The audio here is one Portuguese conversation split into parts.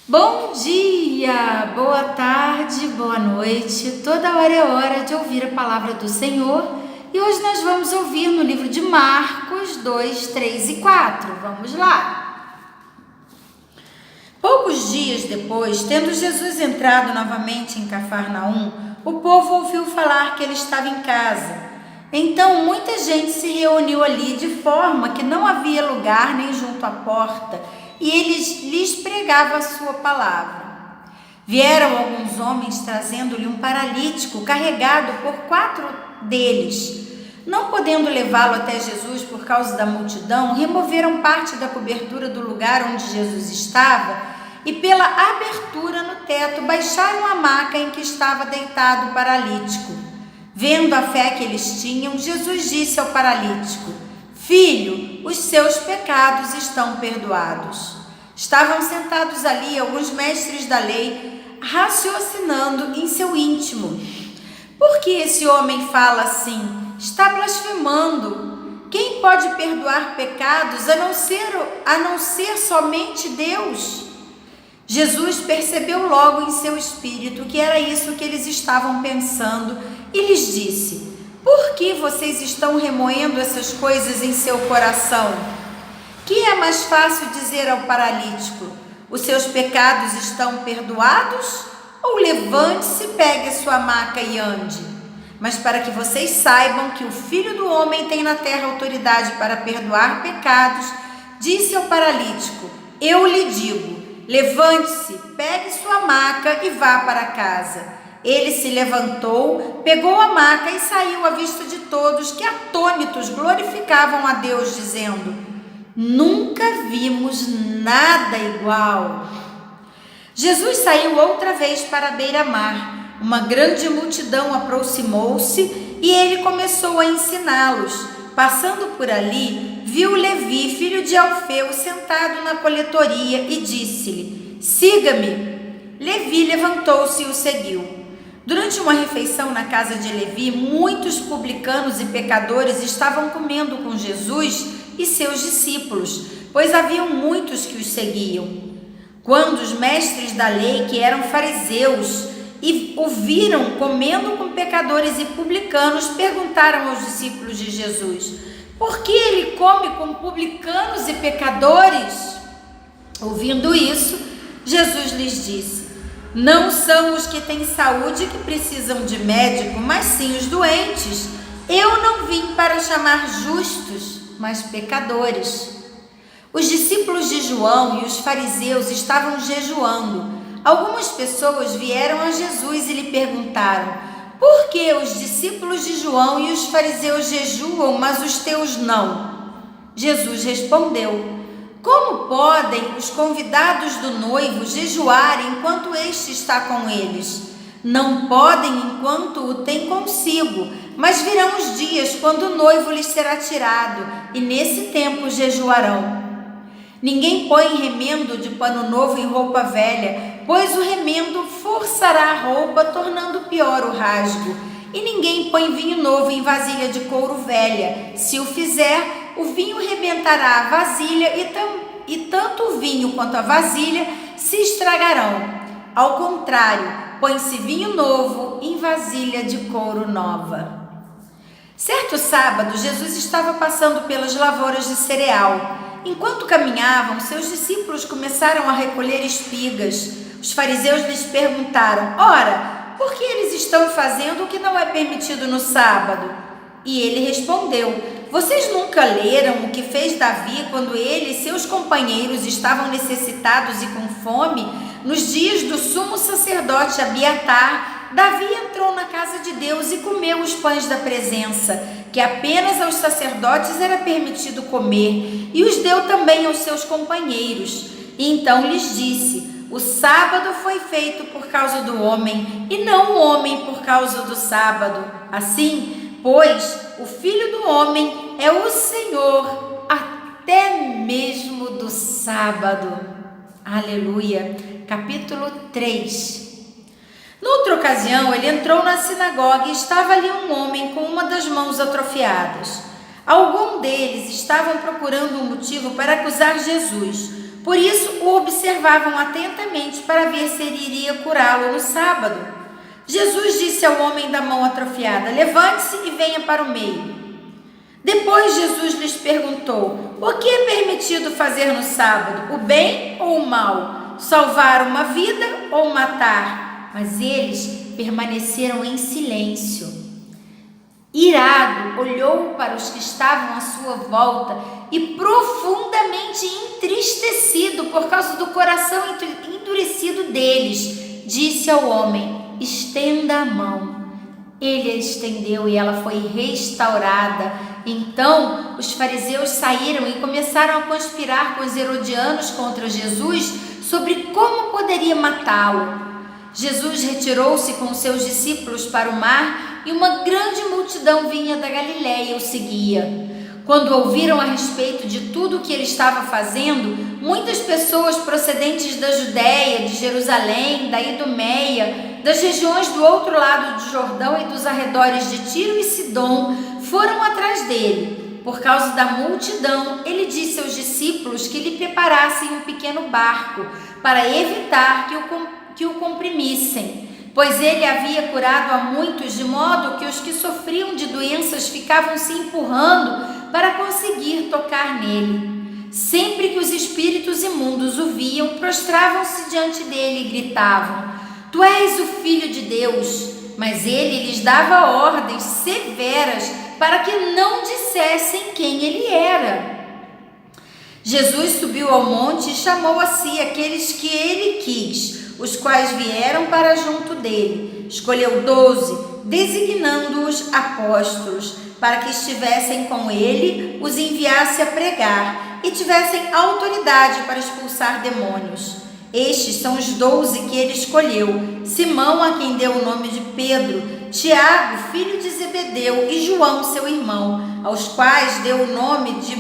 Bom dia, boa tarde, boa noite. Toda hora é hora de ouvir a palavra do Senhor. E hoje nós vamos ouvir no livro de Marcos 2, 3 e 4. Vamos lá. Poucos dias depois, tendo Jesus entrado novamente em Cafarnaum, o povo ouviu falar que ele estava em casa. Então muita gente se reuniu ali de forma que não havia lugar nem junto à porta, e eles lhes pregavam a sua palavra. Vieram alguns homens trazendo-lhe um paralítico carregado por 4 deles. Não podendo levá-lo até Jesus por causa da multidão, removeram parte da cobertura do lugar onde Jesus estava e pela abertura no teto baixaram a maca em que estava deitado o paralítico. Vendo a fé que eles tinham, Jesus disse ao paralítico: Filho, os seus pecados estão perdoados. Estavam sentados ali alguns mestres da lei, raciocinando em seu íntimo. Por que esse homem fala assim? Está blasfemando. Quem pode perdoar pecados a não ser somente Deus? Jesus percebeu logo em seu espírito que era isso que eles estavam pensando e lhes disse: Por que vocês estão remoendo essas coisas em seu coração? Que é mais fácil dizer ao paralítico: os seus pecados estão perdoados? Ou levante-se, pegue a sua maca e ande? Mas para que vocês saibam que o Filho do Homem tem na terra autoridade para perdoar pecados, disse ao paralítico: Eu lhe digo, levante-se, pegue sua maca e vá para casa. Ele se levantou, pegou a maca e saiu à vista de todos, que atônitos glorificavam a Deus, dizendo: Nunca vimos nada igual. Jesus saiu outra vez para a beira-mar. Uma grande multidão aproximou-se e ele começou a ensiná-los. Passando por ali, viu Levi, filho de Alfeu, sentado na coletoria e disse-lhe: Siga-me. Levi levantou-se e o seguiu. Durante uma refeição na casa de Levi, muitos publicanos e pecadores estavam comendo com Jesus e seus discípulos, pois haviam muitos que os seguiam. Quando os mestres da lei, que eram fariseus, o viram comendo com pecadores e publicanos, perguntaram aos discípulos de Jesus: Por que ele come com publicanos e pecadores? Ouvindo isso, Jesus lhes disse: Não são os que têm saúde que precisam de médico, mas sim os doentes. Eu não vim para chamar justos, mas pecadores. Os discípulos de João e os fariseus estavam jejuando. Algumas pessoas vieram a Jesus e lhe perguntaram: Por que os discípulos de João e os fariseus jejuam, mas os teus não? Jesus respondeu: Como podem os convidados do noivo jejuar enquanto este está com eles? Não podem enquanto o tem consigo, mas virão os dias quando o noivo lhes será tirado, e nesse tempo jejuarão. Ninguém põe remendo de pano novo em roupa velha, pois o remendo forçará a roupa, tornando pior o rasgo. E ninguém põe vinho novo em vasilha de couro velha. Se o fizer, o vinho rebentará a vasilha e tanto o vinho quanto a vasilha se estragarão. Ao contrário, põe-se vinho novo em vasilha de couro nova. Certo sábado, Jesus estava passando pelas lavouras de cereal. Enquanto caminhavam, seus discípulos começaram a recolher espigas. Os fariseus lhes perguntaram: Ora, por que eles estão fazendo o que não é permitido no sábado? E ele respondeu: Vocês nunca leram o que fez Davi quando ele e seus companheiros estavam necessitados e com fome? Nos dias do sumo sacerdote Abiatar, Davi entrou na casa de Deus e comeu os pães da presença, que apenas aos sacerdotes era permitido comer, e os deu também aos seus companheiros. E então lhes disse: O sábado foi feito por causa do homem, e não o homem por causa do sábado. Assim, pois, o Filho do Homem é o Senhor até mesmo do sábado. Aleluia. Capítulo 3. Noutra ocasião, ele entrou na sinagoga e estava ali um homem com uma das mãos atrofiadas. Alguns deles estavam procurando um motivo para acusar Jesus. Por isso o observavam atentamente para ver se ele iria curá-lo no sábado. Jesus disse ao homem da mão atrofiada: levante-se e venha para o meio. Depois Jesus lhes perguntou: o que é permitido fazer no sábado, o bem ou o mal? Salvar uma vida ou matar? Mas eles permaneceram em silêncio. Irado, olhou para os que estavam à sua volta e, profundamente entristecido por causa do coração endurecido deles, disse ao homem: estenda a mão. Ele a estendeu e ela foi restaurada. Então os fariseus saíram e começaram a conspirar com os herodianos contra Jesus sobre como poderia matá-lo. Jesus retirou-se com seus discípulos para o mar e uma grande multidão vinha da Galiléia e o seguia. Quando ouviram a respeito de tudo o que ele estava fazendo, muitas pessoas procedentes da Judéia, de Jerusalém, da Idumeia, das regiões do outro lado do Jordão e dos arredores de Tiro e Sidom foram atrás dele. Por causa da multidão, ele disse aos discípulos que lhe preparassem um pequeno barco para evitar que o comprimissem, pois ele havia curado a muitos, de modo que os que sofriam de doenças ficavam se empurrando para conseguir tocar nele. Sempre que os espíritos imundos o viam, prostravam-se diante dele e gritavam: tu és o Filho de Deus. Mas ele lhes dava ordens severas para que não dissessem quem ele era. Jesus subiu ao monte e chamou a si aqueles que ele quis, os quais vieram para junto dele. Escolheu 12, designando-os apóstolos, para que estivessem com ele, os enviasse a pregar e tivessem autoridade para expulsar demônios. Estes são os 12 que ele escolheu: Simão, a quem deu o nome de Pedro, Tiago, filho de Zebedeu, e João, seu irmão, aos quais deu o nome de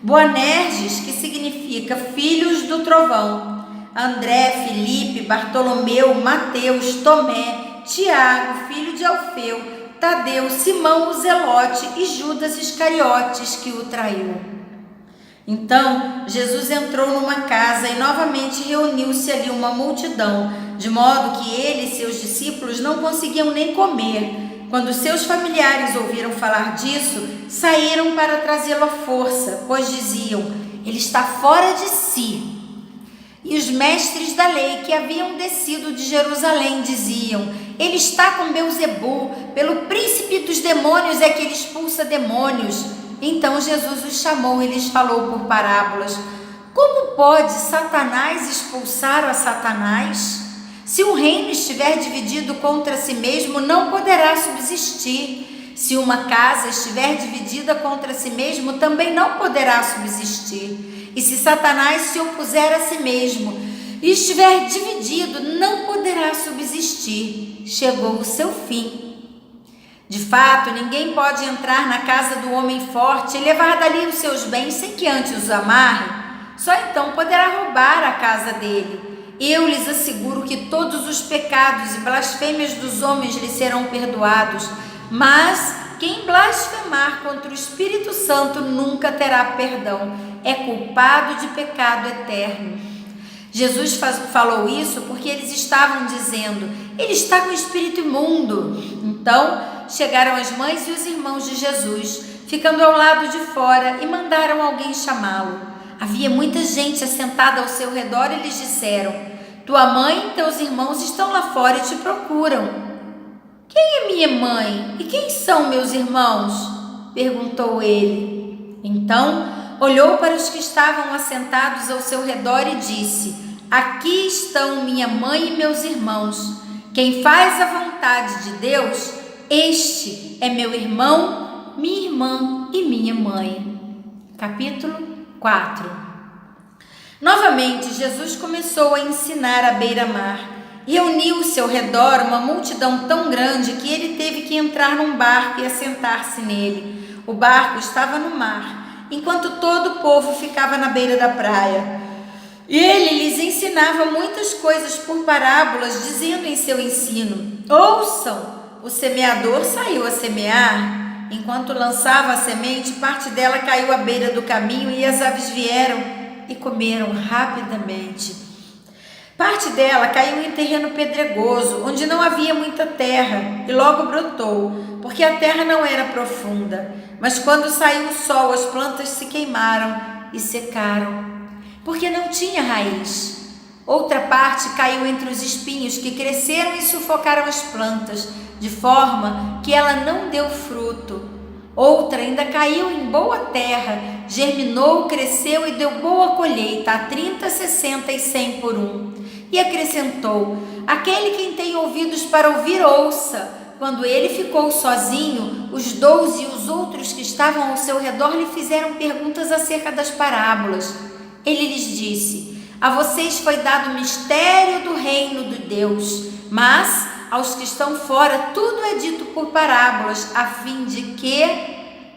Boanerges, que significa filhos do trovão, André, Filipe, Bartolomeu, Mateus, Tomé, Tiago, filho de Alfeu, Tadeu, Simão o Zelote e Judas Iscariotes, que o traiu. Então Jesus entrou numa casa e novamente reuniu-se ali uma multidão, de modo que ele e seus discípulos não conseguiam nem comer. Quando seus familiares ouviram falar disso, saíram para trazê-lo à força, pois diziam: ele está fora de si. E os mestres da lei que haviam descido de Jerusalém diziam: ele está com Belzebu, pelo príncipe dos demônios é que ele expulsa demônios. Então Jesus os chamou e lhes falou por parábolas: como pode Satanás expulsar a Satanás? Se um reino estiver dividido contra si mesmo, não poderá subsistir. Se uma casa estiver dividida contra si mesmo, também não poderá subsistir. E se Satanás se opuser a si mesmo e estiver dividido, não poderá subsistir. Chegou o seu fim. De fato, ninguém pode entrar na casa do homem forte e levar dali os seus bens sem que antes os amarre. Só então poderá roubar a casa dele. Eu lhes asseguro que todos os pecados e blasfêmias dos homens lhe serão perdoados, mas quem blasfemar contra o Espírito Santo nunca terá perdão. É culpado de pecado eterno. Jesus falou isso porque eles estavam dizendo: ele está com o espírito imundo. Então chegaram as mães e os irmãos de Jesus, ficando ao lado de fora, e mandaram alguém chamá-lo. Havia muita gente assentada ao seu redor e lhes disseram: tua mãe e teus irmãos estão lá fora e te procuram. Quem é minha mãe e quem são meus irmãos? Perguntou ele. Então olhou para os que estavam assentados ao seu redor e disse: aqui estão minha mãe e meus irmãos. Quem faz a vontade de Deus, este é meu irmão, minha irmã e minha mãe. Capítulo 4. Novamente Jesus começou a ensinar à beira-mar. Reuniu-se ao redor uma multidão tão grande que ele teve que entrar num barco e assentar-se nele. O barco estava no mar, enquanto todo o povo ficava na beira da praia. E ele lhes ensinava muitas coisas por parábolas, dizendo em seu ensino: ouçam, o semeador saiu a semear. Enquanto lançava a semente, parte dela caiu à beira do caminho e as aves vieram e comeram rapidamente. Parte dela caiu em terreno pedregoso, onde não havia muita terra, e logo brotou, porque a terra não era profunda. Mas quando saiu o sol, as plantas se queimaram e secaram, porque não tinha raiz. Outra parte caiu entre os espinhos, que cresceram e sufocaram as plantas, de forma que ela não deu fruto. Outra ainda caiu em boa terra, germinou, cresceu e deu boa colheita, a 30, 60 e 100 por um. E acrescentou: aquele quem tem ouvidos para ouvir, ouça. Quando ele ficou sozinho, os 12 e os outros que estavam ao seu redor lhe fizeram perguntas acerca das parábolas. Ele lhes disse: a vocês foi dado o mistério do reino de Deus, mas aos que estão fora tudo é dito por parábolas, a fim de que,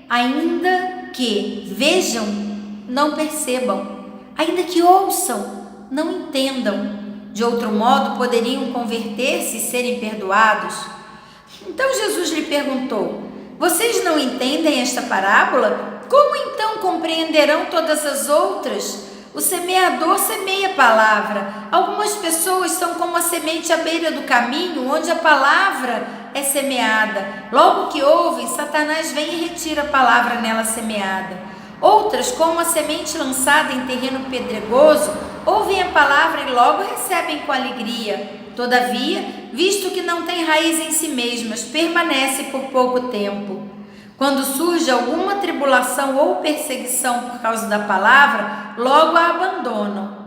ainda que vejam, não percebam, ainda que ouçam, não entendam. De outro modo, poderiam converter-se e serem perdoados. Então Jesus lhe perguntou: vocês não entendem esta parábola? Como então compreenderão todas as outras? O semeador semeia a palavra. Algumas pessoas são como a semente à beira do caminho, onde a palavra é semeada. Logo que ouvem, Satanás vem e retira a palavra nela semeada. Outras, como a semente lançada em terreno pedregoso, ouvem a palavra e logo recebem com alegria. Todavia, visto que não tem raiz em si mesmas, permanece por pouco tempo. Quando surge alguma tribulação ou perseguição por causa da palavra, logo a abandonam.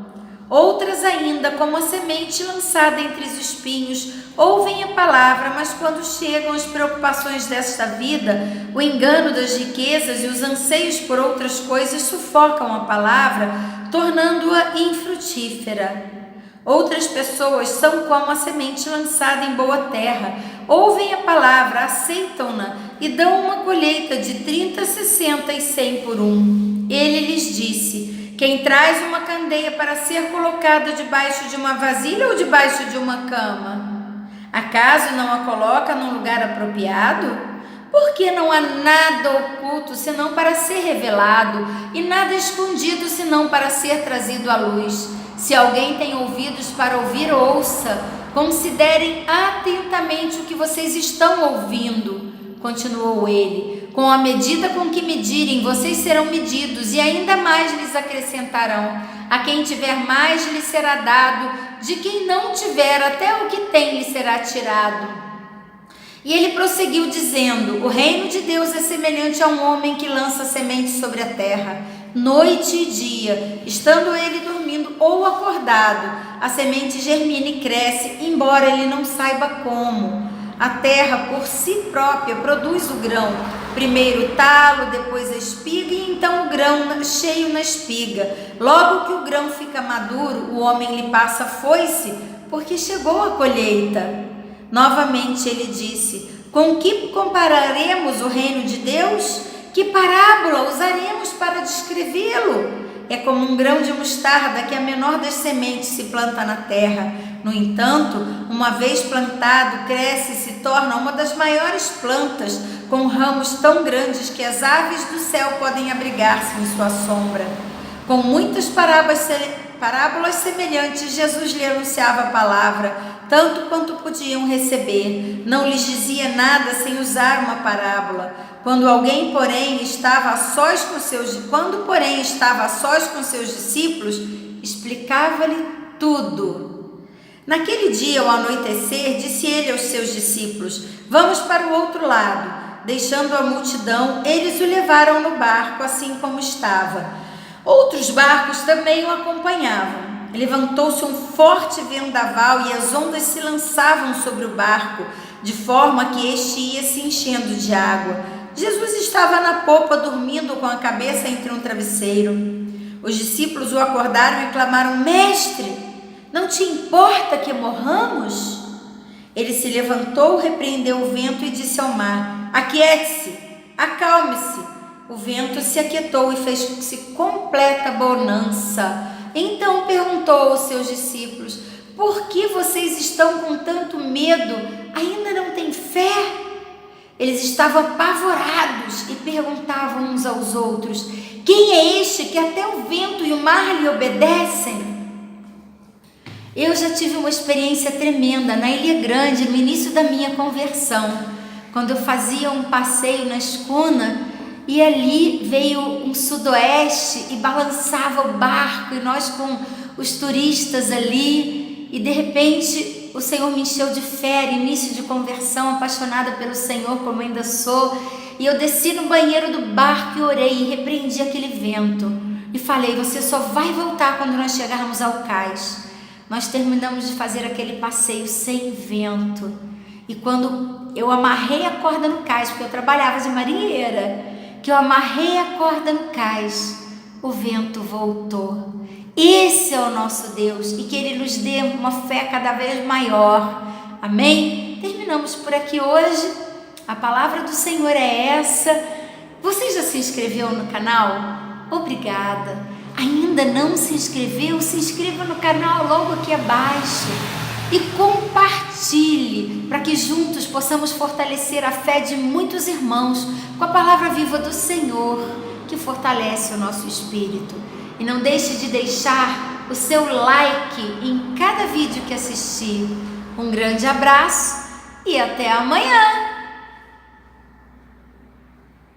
Outras ainda, como a semente lançada entre os espinhos, ouvem a palavra, mas quando chegam as preocupações desta vida, o engano das riquezas e os anseios por outras coisas sufocam a palavra, tornando-a infrutífera. Outras pessoas são como a semente lançada em boa terra, ouvem a palavra, aceitam-na e dão uma colheita de 30, 60 e 100 por um. Ele lhes disse: quem traz uma candeia para ser colocada debaixo de uma vasilha ou debaixo de uma cama? Acaso não a coloca num lugar apropriado? Porque não há nada oculto senão para ser revelado, e nada escondido senão para ser trazido à luz. Se alguém tem ouvidos para ouvir, ouça. Considerem atentamente o que vocês estão ouvindo, continuou ele. Com a medida com que medirem, vocês serão medidos, e ainda mais lhes acrescentarão. A quem tiver mais lhe será dado, de quem não tiver, até o que tem lhe será tirado. E ele prosseguiu dizendo: o reino de Deus é semelhante a um homem que lança semente sobre a terra, noite e dia, estando ele dormindo ou acordado, a semente germina e cresce, embora ele não saiba como. A terra por si própria produz o grão, primeiro o talo, depois a espiga e então o grão cheio na espiga. Logo que o grão fica maduro, o homem lhe passa a foice, porque chegou a colheita. Novamente ele disse: com que compararemos o reino de Deus? Que parábola usaremos para descrevê-lo? É como um grão de mostarda que a menor das sementes se planta na terra. No entanto, uma vez plantado, cresce e se torna uma das maiores plantas, com ramos tão grandes que as aves do céu podem abrigar-se em sua sombra. Com muitas parábolas semelhantes, Jesus lhe anunciava a palavra, tanto quanto podiam receber. Não lhes dizia nada sem usar uma parábola. Quando, porém, estava a sós com seus discípulos, explicava-lhe tudo. Naquele dia, ao anoitecer, disse ele aos seus discípulos: vamos para o outro lado. Deixando a multidão, eles o levaram no barco, assim como estava. Outros barcos também o acompanhavam. Levantou-se um forte vendaval e as ondas se lançavam sobre o barco, de forma que este ia se enchendo de água. Jesus estava na popa, dormindo com a cabeça entre um travesseiro. Os discípulos o acordaram e clamaram: mestre, não te importa que morramos? Ele se levantou, repreendeu o vento e disse ao mar: aquiete-se, acalme-se. O vento se aquietou e fez-se completa bonança. Então perguntou aos seus discípulos: por que vocês estão com tanto medo? Ainda não têm fé? Eles estavam apavorados e perguntavam uns aos outros: quem é este que até o vento e o mar lhe obedecem? Eu já tive uma experiência tremenda na Ilha Grande no início da minha conversão, quando eu fazia um passeio na escuna e ali veio um sudoeste e balançava o barco e nós com os turistas ali, e de repente o Senhor me encheu de fé, início de conversão, apaixonada pelo Senhor como ainda sou, e eu desci no banheiro do barco e orei e repreendi aquele vento e falei: você só vai voltar quando nós chegarmos ao cais. Nós terminamos de fazer aquele passeio sem vento, e quando eu amarrei a corda no cais, porque eu trabalhava de marinheira, que eu amarrei a corda no cais, o vento voltou. Esse é o nosso Deus, e que Ele nos dê uma fé cada vez maior. Amém? Terminamos por aqui hoje. A palavra do Senhor é essa. Você já se inscreveu no canal? Obrigada. Ainda não se inscreveu? Se inscreva no canal logo aqui abaixo e compartilhe, para que juntos possamos fortalecer a fé de muitos irmãos com a palavra viva do Senhor, que fortalece o nosso espírito. E não deixe de deixar o seu like em cada vídeo que assistir. Um grande abraço e até amanhã!